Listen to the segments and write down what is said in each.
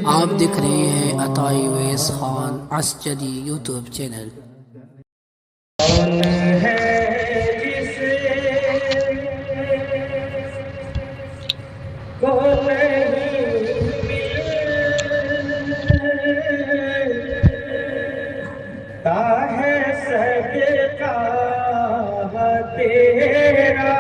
आप देख रहे हैं अताई वेस खान असजदी यूट्यूब चैनल। कौन है जिसे को नहीं मिलता है सदका तेरा।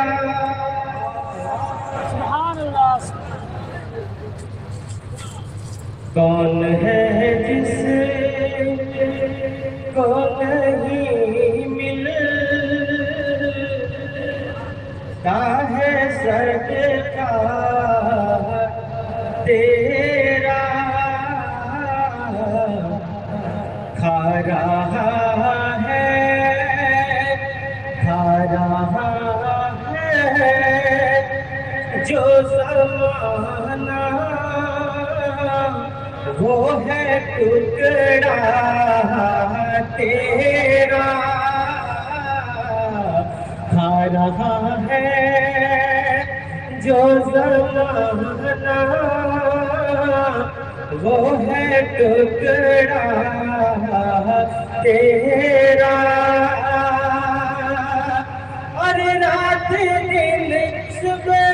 कौन है जिसे को नहीं मिलता है सदका तेरा। खा रहा है खा रहा है जो ज़माना वो है टुकड़ा तेरा। खा रहा है जो ज़माना वो है टुकड़ा तेरा। और रात दिन सुबह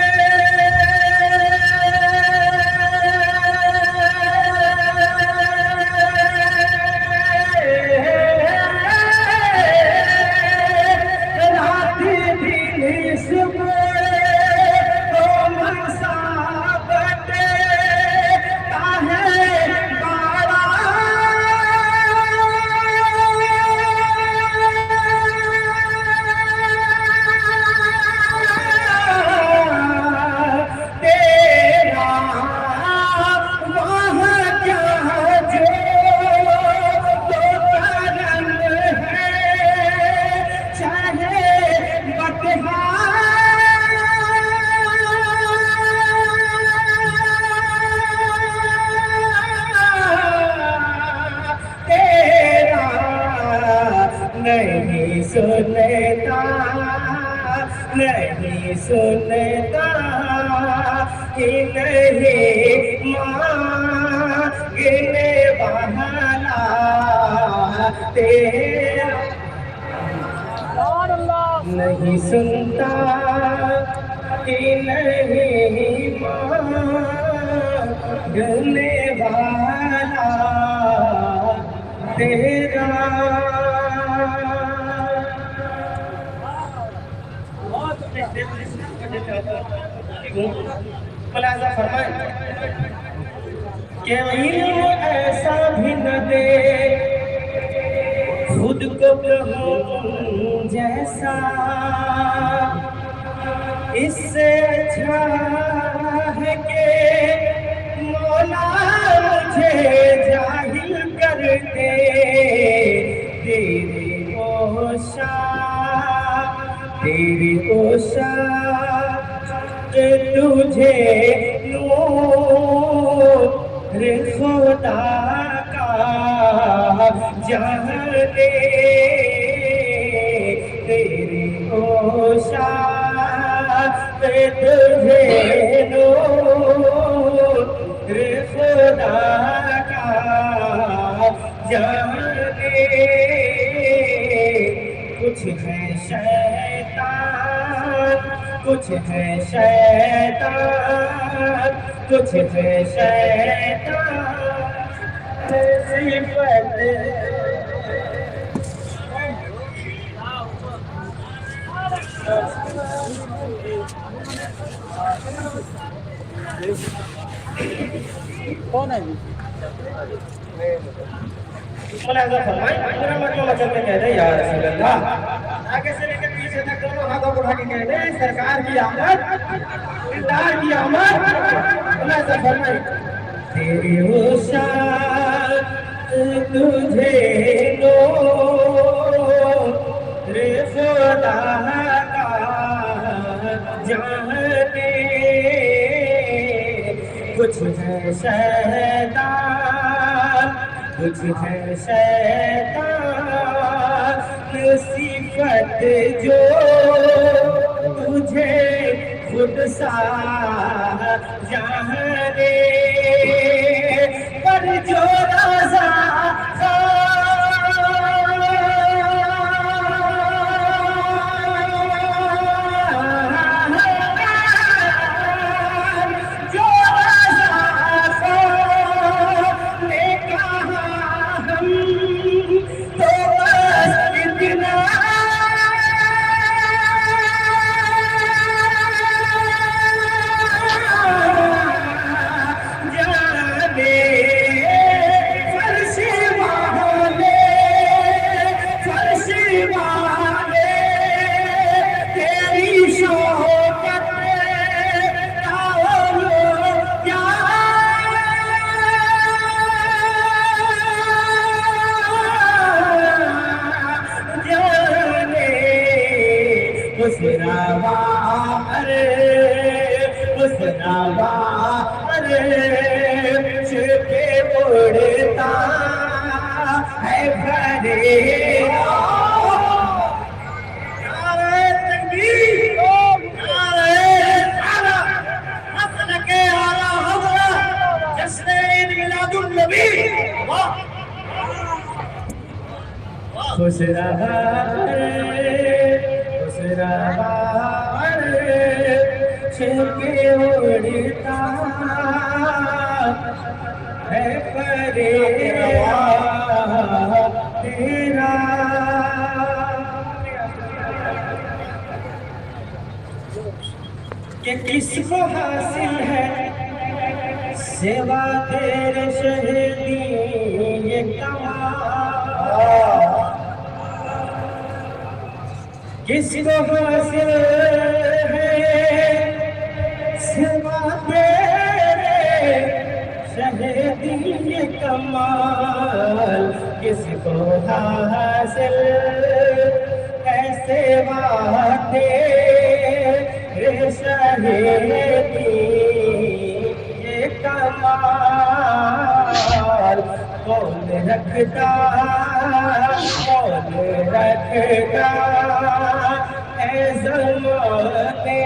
नहीं सुनता नहीं सुनता कि नहीं मांगने वाला तेरा। नहीं सुनता कि नहीं मांगने वाला तेरा। मुलाज़ा फरमाए कि इल्म ऐसा भी न दे खुद को कहूँ जैसा। इससे अच्छा है कि मौला मुझे जाहिल कर दे तेरी ओशा तेरी ओशा तुझे नूर खुदा का जाने तेरी ओशा तुझे नूर खुदा का जाने। कुछ है शैतान कुछ है शैतान कुछ है शैतान सिफत। कौन है? मुलाज़ा फरमाए पूरा मतलब चल के कह दे या रसूल अल्लाह। आगे से लेकर पीछे तक दोनों हाथों को उठा के कह दे सरकार की आमद सरकार की आमद। मुलाज़ा फरमाए तेरी ओशा तुझे नूर खुदा का जाने। कुछ है शैतान कुछ है शैतान सिफत जो तुझे खुद सा जाने। के उड़ता है फरेरा। नारे तकबीर, नारे रिसाला, हसन के आला हज़रत जश्न ईद मिलादुन नबी। वाह खुश रहा खुश रहा छिपके उड़ता है फरेरा तेरा। कि किसको हासिल है सेवा तेरे शहीदी ये कमाल। किसको हासिल है सेवा तेरे शहीदी ये कमाल। किसको हासिल है सेवा तेरे शहीदी ये कमाल। कौन रखता है ज़माने